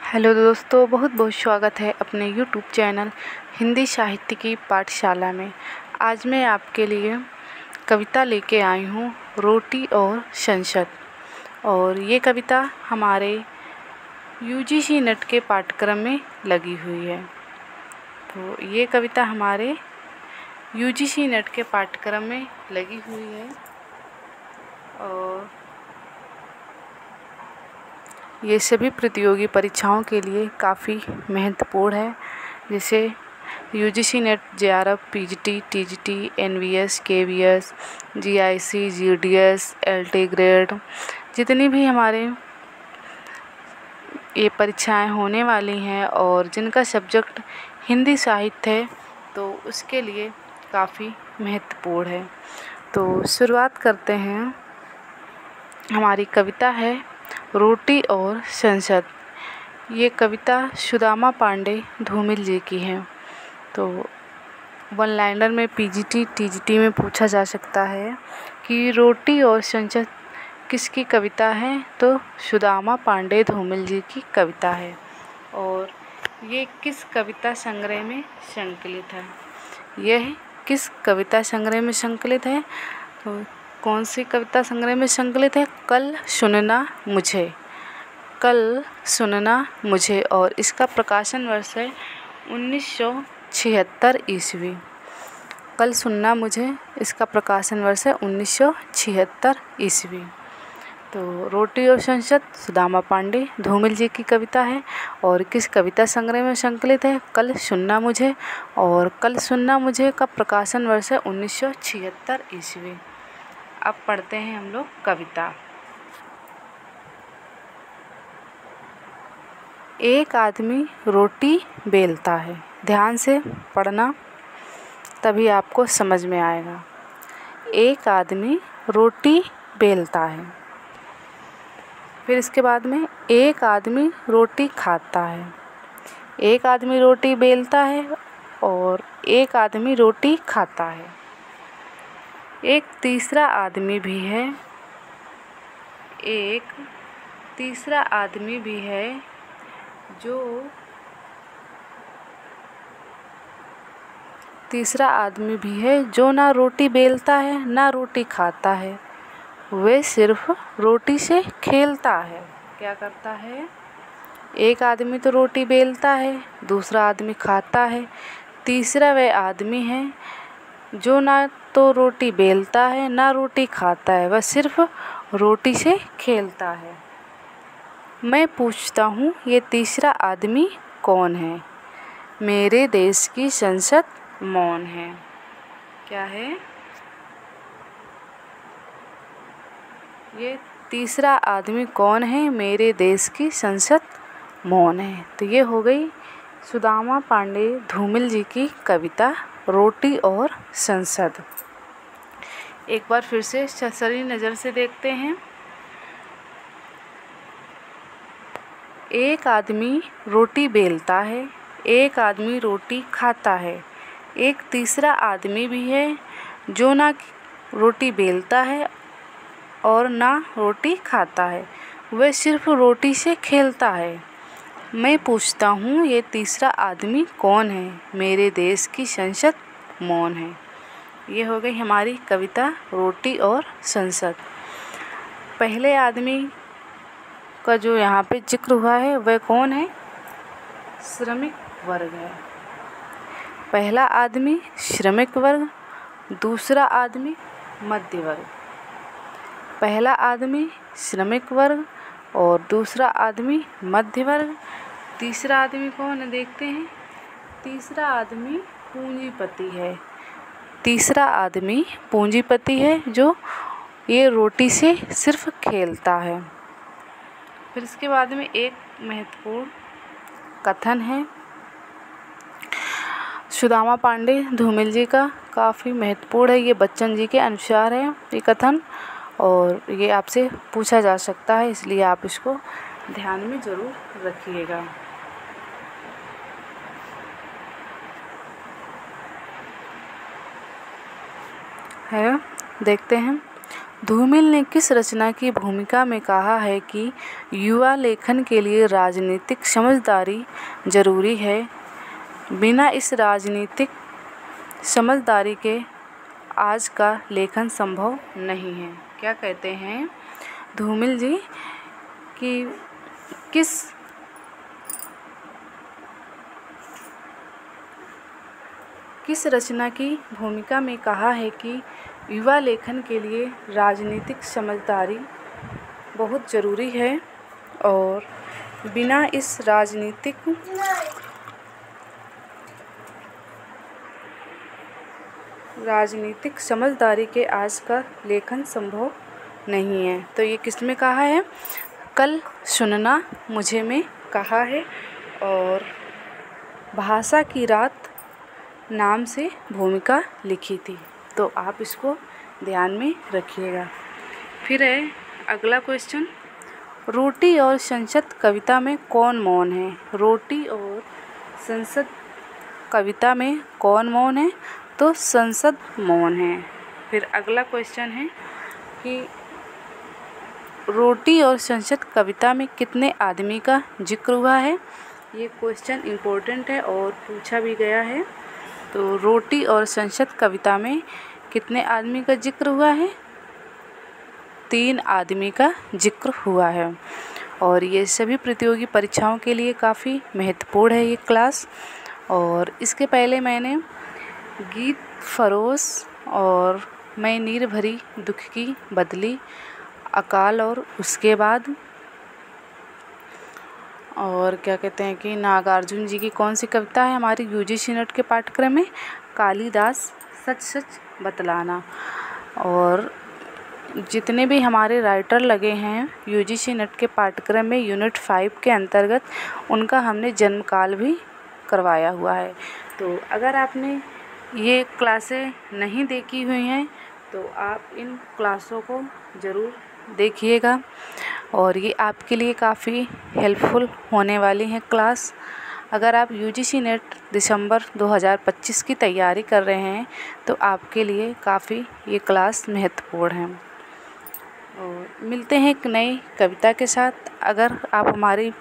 Hello दोस्तों, बहुत बहुत स्वागत है अपने यूट्यूब चैनल हिंदी साहित्य की पाठशाला में। आज मैं आपके लिए कविता लेके आई हूँ, रोटी और संसद। और ये कविता हमारे यूजीसी नेट के पाठ्यक्रम में लगी हुई है। तो ये कविता हमारे यूजीसी नेट के पाठ्यक्रम में लगी हुई है और ये सभी प्रतियोगी परीक्षाओं के लिए काफ़ी महत्वपूर्ण है, जैसे UGC NET, JRF, PGT, TGT, NVS, KVS, GIC, GDS, LT grade, जितनी भी हमारे ये परीक्षाएं होने वाली हैं और जिनका सब्जेक्ट हिंदी साहित्य है, तो उसके लिए काफ़ी महत्वपूर्ण है। तो शुरुआत करते हैं। हमारी कविता है रोटी और संसद। ये कविता सुदामा पांडे धूमिल जी की है। तो वन लाइनर में पीजीटी, टीजीटी में पूछा जा सकता है कि रोटी और संसद किसकी कविता है, तो सुदामा पांडे धूमिल जी की कविता है। और ये किस कविता संग्रह में संकलित है? यह किस कविता संग्रह में संकलित है? तो कौन सी कविता संग्रह में संकलित है? कल सुनना मुझे, कल सुनना मुझे। और इसका प्रकाशन वर्ष है 1976 ईस्वी। कल सुनना मुझे, इसका प्रकाशन वर्ष है 1976 ईस्वी। तो रोटी और संसद सुदामा पांडे धूमिल जी की कविता है और किस कविता संग्रह में संकलित है? कल सुनना मुझे। और कल सुनना मुझे का प्रकाशन वर्ष है 1976 ईस्वी। अब पढ़ते हैं हम लोग कविता। एक आदमी रोटी बेलता है। ध्यान से पढ़ना, तभी आपको समझ में आएगा। एक आदमी रोटी बेलता है। फिर इसके बाद में एक आदमी रोटी खाता है। एक आदमी रोटी बेलता है और एक आदमी रोटी खाता है। एक तीसरा आदमी भी है। एक तीसरा आदमी भी है जो तीसरा आदमी भी है जो ना रोटी बेलता है ना रोटी खाता है, वह सिर्फ रोटी से खेलता है। क्या करता है? एक आदमी तो रोटी बेलता है, दूसरा आदमी खाता है, तीसरा वह आदमी है जो ना तो रोटी बेलता है ना रोटी खाता है, वह सिर्फ रोटी से खेलता है। मैं पूछता हूँ, ये तीसरा आदमी कौन है? मेरे देश की संसद मौन है। क्या है? ये तीसरा आदमी कौन है? मेरे देश की संसद मौन है। तो ये हो गई सुदामा पांडे धूमिल जी की कविता रोटी और संसद। एक बार फिर से सरसरी नज़र से देखते हैं। एक आदमी रोटी बेलता है, एक आदमी रोटी खाता है, एक तीसरा आदमी भी है जो ना रोटी बेलता है और ना रोटी खाता है, वह सिर्फ रोटी से खेलता है। मैं पूछता हूँ, ये तीसरा आदमी कौन है? मेरे देश की संसद मौन है। ये हो गई हमारी कविता रोटी और संसद। पहले आदमी का जो यहाँ पे जिक्र हुआ है वह कौन है? श्रमिक वर्ग है। पहला आदमी श्रमिक वर्ग, दूसरा आदमी मध्य वर्ग। पहला आदमी श्रमिक वर्ग और दूसरा आदमी मध्य वर्ग। तीसरा आदमी कौन है? देखते हैं। तीसरा आदमी पूंजीपति है। तीसरा आदमी पूंजीपति है जो ये रोटी से सिर्फ खेलता है। फिर इसके बाद में एक महत्वपूर्ण कथन है सुदामा पांडे धूमिल जी का, काफ़ी महत्वपूर्ण है। ये बच्चन जी के अनुसार है ये कथन और ये आपसे पूछा जा सकता है, इसलिए आप इसको ध्यान में ज़रूर रखिएगा। है, देखते हैं। धूमिल ने किस रचना की भूमिका में कहा है कि युवा लेखन के लिए राजनीतिक समझदारी जरूरी है? बिना इस राजनीतिक समझदारी के आज का लेखन संभव नहीं है। क्या कहते हैं धूमिल जी कि किस रचना की भूमिका में कहा है कि युवा लेखन के लिए राजनीतिक समझदारी बहुत ज़रूरी है और बिना इस राजनीतिक समझदारी के आज का लेखन संभव नहीं है। तो ये किस में कहा है? कल सुनना मुझे में कहा है और भाषा की रात नाम से भूमिका लिखी थी। तो आप इसको ध्यान में रखिएगा। फिर है अगला क्वेश्चन, रोटी और संसद कविता में कौन मौन है? रोटी और संसद कविता में कौन मौन है? तो संसद मौन है। फिर अगला क्वेश्चन है कि रोटी और संसद कविता में कितने आदमी का जिक्र हुआ है? ये क्वेश्चन इम्पोर्टेंट है और पूछा भी गया है। तो रोटी और संसद कविता में कितने आदमी का जिक्र हुआ है? 3 आदमी का जिक्र हुआ है। और ये सभी प्रतियोगी परीक्षाओं के लिए काफ़ी महत्वपूर्ण है ये क्लास। और इसके पहले मैंने गीत फरोश और मैं नीर भरी दुख की बदली, अकाल और उसके बाद, और क्या कहते हैं कि नागार्जुन जी की कौन सी कविता है हमारी यूजीसी नेट के पाठ्यक्रम में? कालिदास सच सच बतलाना। और जितने भी हमारे राइटर लगे हैं यूजीसी नेट के पाठ्यक्रम में यूनिट 5 के अंतर्गत, उनका हमने जन्मकाल भी करवाया हुआ है। तो अगर आपने ये क्लासें नहीं देखी हुई हैं तो आप इन क्लासों को ज़रूर देखिएगा और ये आपके लिए काफ़ी हेल्पफुल होने वाली हैं क्लास। अगर आप यूजीसी नेट दिसंबर 2025 की तैयारी कर रहे हैं तो आपके लिए काफ़ी ये क्लास महत्वपूर्ण है। और मिलते हैं एक नई कविता के साथ। अगर आप हमारे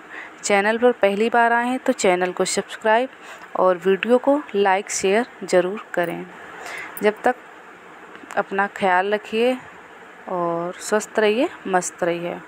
चैनल पर पहली बार आए हैं तो चैनल को सब्सक्राइब और वीडियो को लाइक शेयर ज़रूर करें। जब तक अपना ख्याल रखिए और स्वस्थ रहिए, मस्त रहिए।